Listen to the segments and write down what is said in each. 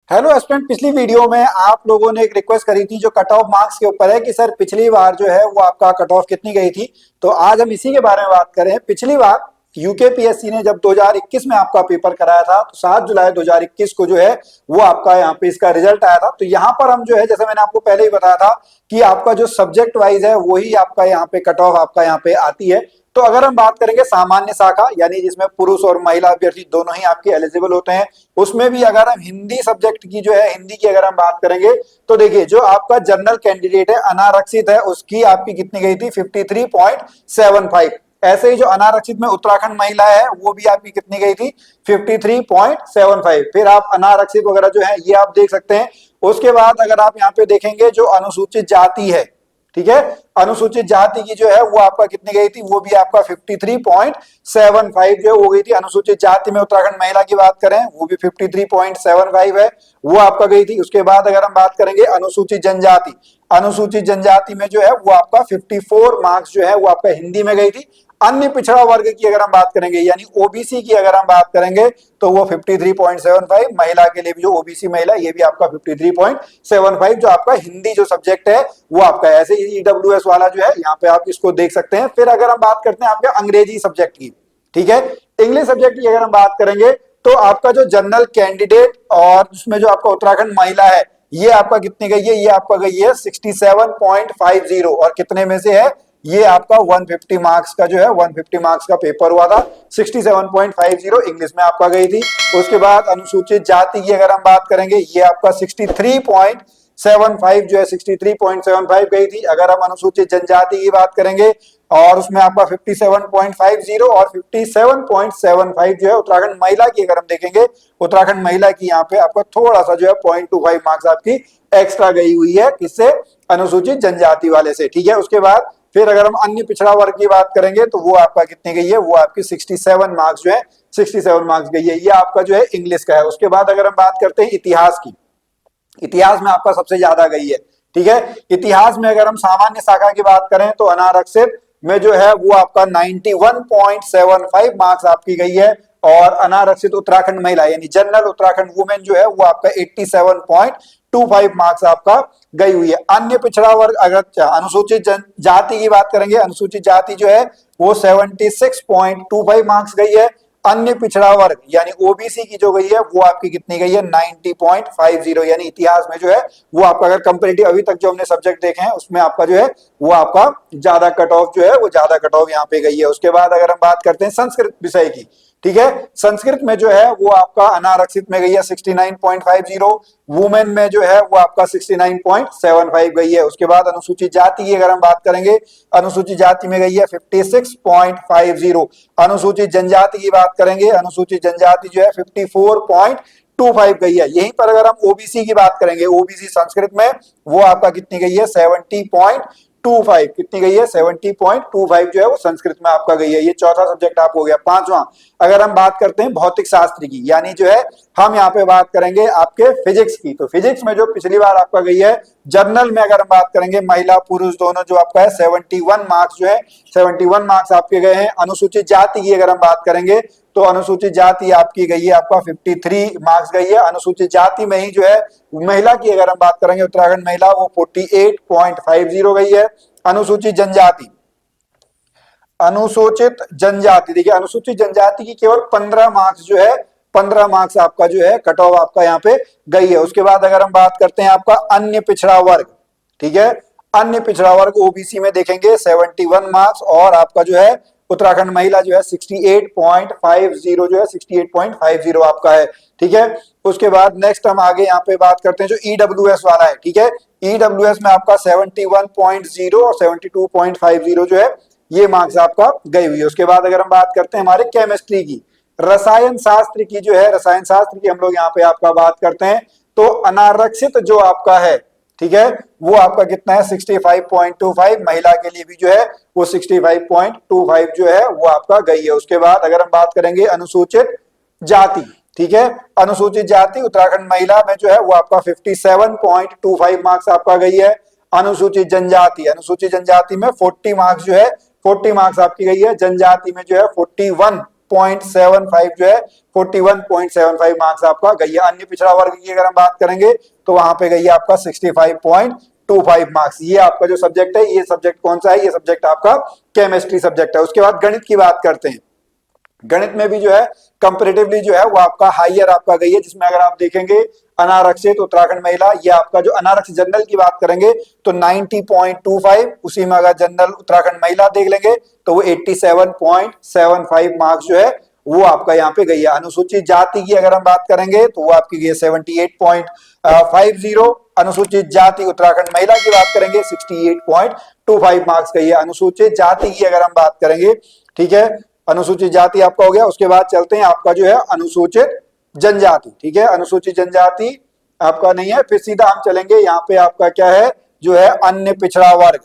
Hello student, पिछली video में आप लोगों ने एक रिक्वेस्ट करी थी जो कट ऑफ मार्क्स के ऊपर है कि सर पिछली बार जो है वो आपका कट ऑफ कितनी गई थी। तो आज हम इसी के बारे में बात करें। पिछली बार यूकेपीएससी ने जब 2021 में आपका पेपर कराया था तो 7 जुलाई 2021 को जो है वो आपका यहाँ पे इसका रिजल्ट आया था। तो यहाँ पर हम जो है, जैसे मैंने आपको पहले ही बताया था कि आपका जो सब्जेक्ट वाइज है वही आपका यहाँ पे कट ऑफ आपका यहाँ पे आती है। तो अगर हम बात करेंगे सामान्य शाखा यानी जिसमें पुरुष और महिला अभ्यर्थी दोनों ही आपके एलिजिबल होते हैं, उसमें भी अगर हम हिंदी सब्जेक्ट की जो है हिंदी की अगर हम बात करेंगे तो देखिए जो आपका जनरल कैंडिडेट है अनारक्षित है उसकी आपकी कितनी गई थी 53.75। ऐसे ही जो अनारक्षित में उत्तराखंड महिला है वो भी आपकी कितनी गई थी 53.75। फिर आप अनारक्षित वगैरह जो है ये आप देख सकते हैं। उसके बाद अगर आप यहाँ पे देखेंगे जो अनुसूचित जाति है, ठीक है, अनुसूचित जाति की जो है वो आपका कितनी गई थी, वो भी आपका 53.75 जो हो गई थी। अनुसूचित जाति में उत्तराखंड महिला की बात करें वो भी 53.75 है, वो आपका गई थी। उसके बाद अगर हम बात करेंगे अनुसूचित जनजाति, अनुसूचित जनजाति में जो है वो आपका 54 मार्क्स जो है वो आपका हिंदी में गई थी। अन्य पिछड़ा वर्ग की अगर हम बात करेंगे यानी ओबीसी की अगर हम बात करेंगे तो वो 53.75, महिला के लिए भी जो ओबीसी महिला ये भी आपका 53.75 जो आपका हिंदी जो सब्जेक्ट है वो आपका। ऐसे ही ईडब्ल्यूएस वाला जो है यहाँ पे आप इसको देख सकते हैं। फिर अगर हम बात करते हैं आपके अंग्रेजी सब्जेक्ट की, ठीक है, इंग्लिश सब्जेक्ट की अगर हम बात करेंगे तो आपका जो जनरल कैंडिडेट और उसमें जो आपका उत्तराखंड महिला है ये आपका कितनी गई है, ये आपका गई है 67.50 और कितने में से है, ये आपका 150 मार्क्स का जो है 150 मार्क्स का पेपर हुआ था। 67.50 इंग्लिश में आपका गई थी। उसके बाद अनुसूचित जाति की अगर हम बात करेंगे ये आपका 63.75 जो है 63.75 गई थी। अगर हम अनुसूचित जनजाति की बात करेंगे और उसमें आपका 57.50 और 57.75 जो है उत्तराखंड महिला की अगर हम देखेंगे, उत्तराखंड महिला की यहाँ पे आपका थोड़ा सा जो है 0.25 मार्क्स आपकी एक्स्ट्रा गई हुई है, किससे, अनुसूचित जनजाति वाले से, ठीक है। उसके बाद फिर अगर हम अन्य पिछड़ा वर्ग की बात करेंगे तो वो आपका कितनी गई है, वो आपकी 67 मार्क्स जो है 67 मार्क्स गई है, ये आपका जो है इंग्लिश का है। उसके बाद अगर हम बात करते हैं इतिहास की, इतिहास में आपका सबसे ज्यादा गई है, ठीक है। इतिहास में अगर हम सामान्य शाखा की बात करें तो अनारक्षित में जो है वो आपका 91.75 मार्क्स आपकी गई है और अनारक्षित उत्तराखंड महिला यानी जनरल उत्तराखंड वुमेन जो है वो आपका 87.25 मार्क्स आपका गई हुई है। अन्य पिछड़ा वर्ग अगर अनुसूचित जाति की बात करेंगे, अनुसूचित जाति जो है वो 76.25 मार्क्स गई है। अन्य पिछड़ा वर्ग यानी ओबीसी की जो गई है वो आपकी कितनी गई है 90.50 यानी इतिहास में जो है वो आपका अगर कंपैरेटिव अभी तक जो हमने सब्जेक्ट देखे हैं उसमें आपका जो है वो आपका ज्यादा कट ऑफ जो है वो ज्यादा कट ऑफ यहाँ पे गई है। उसके बाद अगर हम बात करते हैं संस्कृत विषय की, ठीक है, संस्कृत में जो है वो आपका अनारक्षित में गई है 69.50, वुमेन में जो है वो आपका 69.75 गई है। उसके बाद अनुसूचित जाति की अगर हम बात करेंगे, अनुसूचित जाति में गई है 56.50, अनुसूचित जनजाति की बात करेंगे, अनुसूचित जनजाति जो है 54.25 गई है। यहीं पर अगर हम ओबीसी की बात करेंगे, ओबीसी संस्कृत में वो आपका कितनी गई है 70.25, कितनी गई है 70.25 जो है वो संस्कृत में आपका गई है। ये चौथा सब्जेक्ट आप हो गया। पांचवा अगर हम बात करते हैं भौतिक शास्त्र की यानी जो है हम यहाँ पे बात करेंगे आपके फिजिक्स की, तो फिजिक्स में जो पिछली बार आपका गई है जर्नल में अगर हम बात करेंगे महिला पुरुष दोनों जो आपका है 71 मार्क्स जो है 71 मार्क्स आपके गए हैं। अनुसूचित जाति की अगर हम बात करेंगे तो अनुसूचित जाति आपकी गई है आपका 53 मार्क्स गई है। अनुसूचित जाति में ही जो है महिला की अगर हम बात करेंगे उत्तराखंड महिला वो 48.50 गई है। अनुसूचित जनजाति, अनुसूचित जनजाति देखिए अनुसूचित जनजाति की केवल 15 मार्क्स जो है 15 मार्क्स आपका जो है कट ऑफ आपका यहाँ पे गई है। उसके बाद अगर हम बात करते हैं आपका अन्य पिछड़ा वर्ग, ठीक है, अन्य पिछड़ा वर्ग ओबीसी में देखेंगे 71 मार्क्स और आपका जो है उत्तराखंड महिला जो है 68.50 जो है 68.50 आपका है, ठीक है। उसके बाद नेक्स्ट हम आगे यहाँ पे बात करते हैं जो ईडब्ल्यूएस वाला है, ठीक है, ईडब्ल्यूएस में आपका 71.0 और 72.50 जो है ये मार्क्स आपका गई हुई है। उसके बाद अगर हम बात करते हैं हमारे केमिस्ट्री की, रसायन शास्त्र की जो है, रसायन शास्त्र की हम लोग यहाँ पे आपका बात करते हैं तो अनारक्षित जो आपका है, ठीक है, वो आपका कितना है 65.25, महिला के लिए भी जो है वो 65.25 जो है वो आपका गई है। उसके बाद अगर हम बात करेंगे अनुसूचित जाति, ठीक है, अनुसूचित जाति उत्तराखंड महिला में जो है वो आपका 57.25 मार्क्स आपका गई है। अनुसूचित जनजाति, अनुसूचित जनजाति में 40 मार्क्स जो है 40 मार्क्स आपकी गई है। जनजाति में जो है 41 41.75 जो है 41.75 मार्क्स आपका गई है। अन्य पिछड़ा वर्ग की अगर हम बात करेंगे तो वहां पे गई है आपका 65.25 मार्क्स। ये आपका जो सब्जेक्ट है, ये सब्जेक्ट कौन सा है? ये सब्जेक्ट आपका केमिस्ट्री सब्जेक्ट है। उसके बाद गणित की बात करते हैं। गणित में भी जो है कंपैरेटिवली जो है वो आपका हाईयर आपका गई है, जिसमें अगर आप देखेंगे अनारक्षित उत्तराखंड महिला, ये आपका जो अनारक्षित जनरल की बात करेंगे तो 90.25, उसी में अगर जनरल उत्तराखंड महिला देख लेंगे तो वो 87.75 मार्क्स जो है वो आपका यहाँ पे गई है। अनुसूचित जाति की अगर हम बात करेंगे तो वो आपकी गई है 78.50। अनुसूचित जाति उत्तराखंड महिला की बात करेंगे 68.25 मार्क्स गई है। अनुसूचित जाति की अगर हम बात करेंगे, ठीक है, अनुसूचित जाति आपका हो गया। उसके बाद चलते हैं आपका जो है अनुसूचित जनजाति, ठीक है, अनुसूचित जनजाति आपका नहीं है। फिर सीधा हम चलेंगे यहाँ पे आपका क्या है जो है अन्य पिछड़ा वर्ग,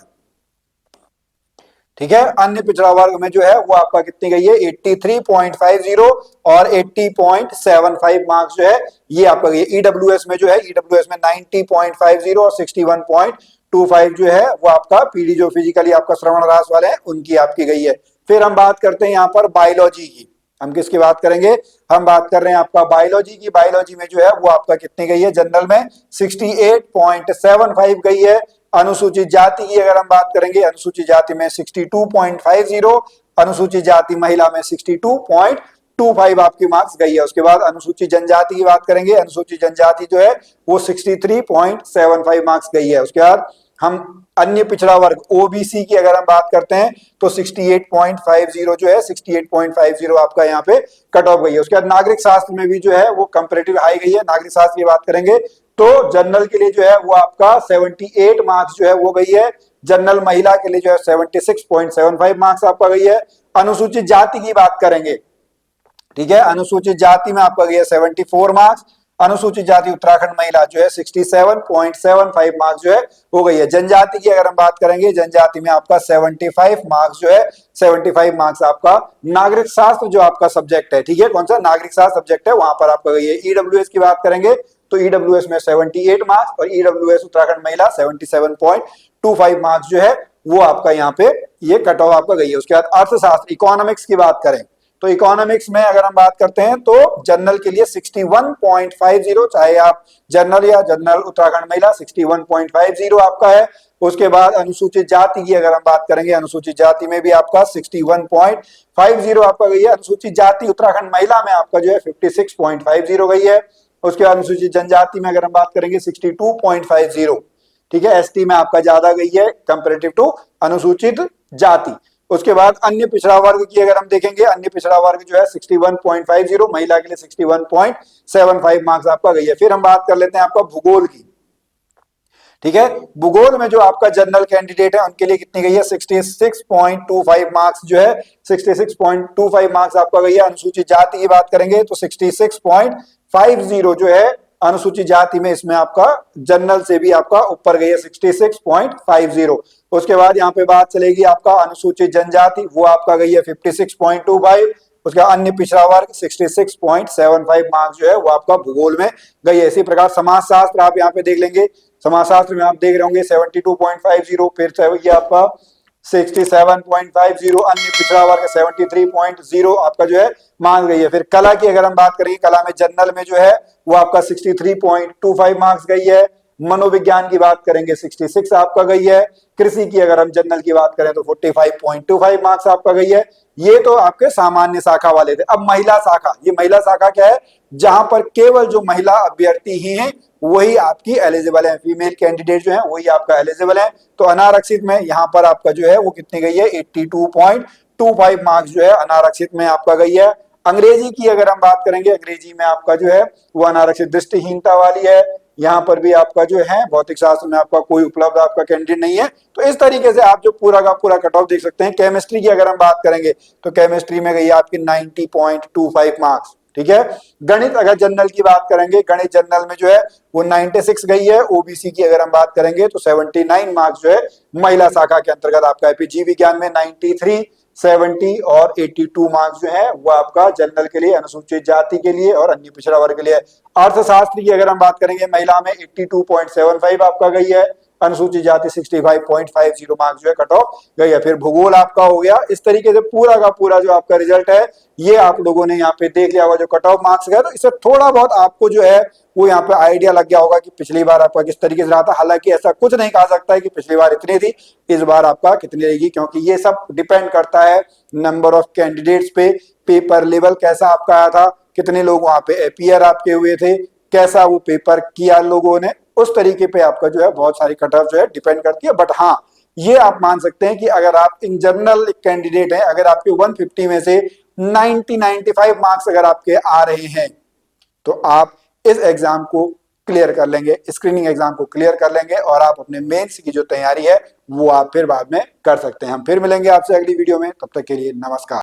ठीक है। अन्य पिछड़ा वर्ग में जो है वो आपका कितनी गई है 83.50 और 80.75 मार्क्स जो है ये आपका गई है। ईडब्ल्यूएस में जो है ईडब्ल्यूएस में 90.50 और 61.25 जो है वो आपका पीडी जो फिजिकली आपका श्रवण ह्रास वाले हैं उनकी आपकी गई है। फिर हम बात करते हैं यहाँ पर बायोलॉजी की। हम किसकी बात करेंगे? हम बात कर रहे हैं आपका बायोलॉजी की। बायोलॉजी में जो है वो आपका कितनी गई है? जनरल में 68.75 गई है। अनुसूचित जाति की अगर हम बात करेंगे, अनुसूचित जाति में 62.50, अनुसूचित जाति महिला में 62.25 आपकी मार्क्स गई है। उसके बाद अनुसूचित जनजाति की बात करेंगे, अनुसूचित जनजाति जो है वो 63.75 मार्क्स गई है। उसके बाद हम अन्य पिछड़ा वर्ग ओबीसी की अगर हम बात करते हैं तो 68.50 जो है 68.50 आपका यहाँ पे कट ऑफ गई है। उसके बाद नागरिक शास्त्र में भी जो है वो कंपैरेटिव हाई गई है। नागरिक शास्त्र की बात करेंगे तो जनरल के लिए जो है वो आपका 78 मार्क्स जो है वो गई है। जनरल महिला के लिए जो है 76.75 मार्क्स आपका गई है। अनुसूचित जाति की बात करेंगे, ठीक है, अनुसूचित जाति में आपका गया 74 मार्क्स। अनुसूचित जाति उत्तराखंड महिला जो है 67.75 मार्क्स जो है हो गई है। जनजाति की अगर हम बात करेंगे, जनजाति में आपका 75 मार्क्स जो है 75 मार्क्स आपका नागरिक शास्त्र जो आपका सब्जेक्ट है, ठीक है, कौन सा नागरिक शास्त्र सब्जेक्ट है वहां पर आपका गई है। ईडब्ल्यूएस की बात करेंगे तो ईडब्ल्यूएस में 78 मार्क्स और ईडब्ल्यूएस उत्तराखंड महिला 77.25 मार्क्स जो है वो आपका यहाँ पे ये कट ऑफ आपका गई है। उसके बाद अर्थशास्त्र इकोनॉमिक्स की बात करें तो इकोनॉमिक्स में अगर हम बात करते हैं तो जनरल के लिए 61.50, चाहे आप जनरल या जनरल उत्तराखंड महिला 61.50 आपका है। उसके बाद अनुसूचित जाति की अगर हम बात करेंगे, अनुसूचित जाति में भी आपका 61.50 आपका गई है। अनुसूचित जाति उत्तराखंड महिला में आपका जो है 56.50 गई है। उसके बाद अनुसूचित जनजाति में अगर हम बात करेंगे 62.50, ठीक है, एसटी में आपका ज्यादा गई है कंपेरेटिव टू अनुसूचित जाति। उसके बाद अन्य पिछड़ा वर्ग की अगर हम देखेंगे, अन्य पिछड़ा वर्ग जो है 61.50, महिला के लिए 61.75 मार्क्स आपका गई है। फिर हम बात कर लेते हैं आपका भूगोल की, ठीक है, भूगोल में जो आपका जनरल कैंडिडेट है उनके लिए कितनी गई है 66.25 मार्क्स जो है 66.25 मार्क्स आपका गई है। अनुसूचित जाति की बात करेंगे तो 66.50 जो है अनुसूचित जाति में इसमें आपका जनरल से भी आपका ऊपर गई है 66.50। उसके बाद यहाँ पे बात चलेगी आपका अनुसूचित जनजाति, वो आपका गई है 56.25। उसके अन्य पिछड़ा वर्ग 66.75 मार्क्स जो है वो आपका भूगोल में गई है। इसी प्रकार समाजशास्त्र आप यहाँ पे देख लेंगे, समाजशास्त्र में आप देख रहे होंगे 72.50, फिर ये आपका 67.50, अन्य पिछड़ा वर्ग 73.0 आपका जो है मार्क्स गई है। फिर कला की अगर हम बात करेंगे, कला में जनरल में जो है वो आपका 63.25 मार्क्स गई है। मनोविज्ञान की बात करेंगे 66 आपका गई है। कृषि की अगर हम जनरल की बात करें तो 45.25 मार्क्स आपका गई है। ये तो आपके सामान्य शाखा वाले थे। अब महिला शाखा, ये महिला शाखा क्या है? जहां पर केवल जो महिला अभ्यर्थी ही हैं वही आपकी एलिजिबल है, फीमेल कैंडिडेट जो है वही आपका एलिजिबल है। तो अनारक्षित में यहाँ पर आपका जो है वो कितनी गई है 82.25 मार्क्स जो है अनारक्षित में आपका गई है। अंग्रेजी की अगर हम बात करेंगे, अंग्रेजी में आपका जो है वो अनारक्षित दृष्टिहीनता वाली है। यहाँ पर भी आपका जो है भौतिक शास्त्र में आपका कोई उपलब्ध आपका कैंडिडेट नहीं है। तो इस तरीके से आप जो पूरा का पूरा कट ऑफ देख सकते हैं। केमिस्ट्री की अगर हम बात करेंगे तो केमिस्ट्री में गई आपकी 90.25 मार्क्स, ठीक है। गणित अगर जनरल की बात करेंगे, गणित जनरल में जो है वो 96 गई है। ओबीसी की अगर हम बात करेंगे तो 79 मार्क्स जो है महिला शाखा के अंतर्गत आपका है। जीव विज्ञान में 93, 70 और 82 मार्क्स जो है वो आपका जनरल के लिए, अनुसूचित जाति के लिए और अन्य पिछड़ा वर्ग के लिए। अर्थशास्त्र की अगर हम बात करेंगे, महिला में 82.75 आपका गई है। अनुसूचित जाति 65.50 मार्क्स जो है कट ऑफ गई है। फिर भूगोल आपका हो गया। इस तरीके से पूरा का पूरा जो आपका रिजल्ट है ये आप लोगों ने यहाँ पे देख लिया होगा जो कट ऑफ मार्क्स गया। तो इससे थोड़ा बहुत आपको जो है वो यहाँ पे आइडिया लग गया होगा कि पिछली बार आपका किस तरीके से रहा था। हालांकि ऐसा कुछ नहीं कहा सकता है कि पिछली बार इतनी थी, इस बार आपका कितनी रहेगी, क्योंकि ये सब डिपेंड करता है नंबर ऑफ कैंडिडेट्स पे, पेपर लेवल कैसा आपका आया था, कितने लोग वहां पे अपीयर आपके हुए थे, कैसा वो पेपर किया लोगों ने, उस तरीके पे आपका जो है बहुत सारी कट ऑफ जो है डिपेंड करती है। बट हाँ, ये आप मान सकते हैं कि अगर आप इन जनरल कैंडिडेट हैं, अगर आपके 150 में से 90-95 मार्क्स अगर आपके आ रहे हैं तो आप इस एग्जाम को क्लियर कर लेंगे, स्क्रीनिंग एग्जाम को क्लियर कर लेंगे और आप अपने मेंस की जो तैयारी है वो आप फिर बाद में कर सकते हैं। हम फिर मिलेंगे आपसे अगली वीडियो में, तब तक के लिए नमस्कार।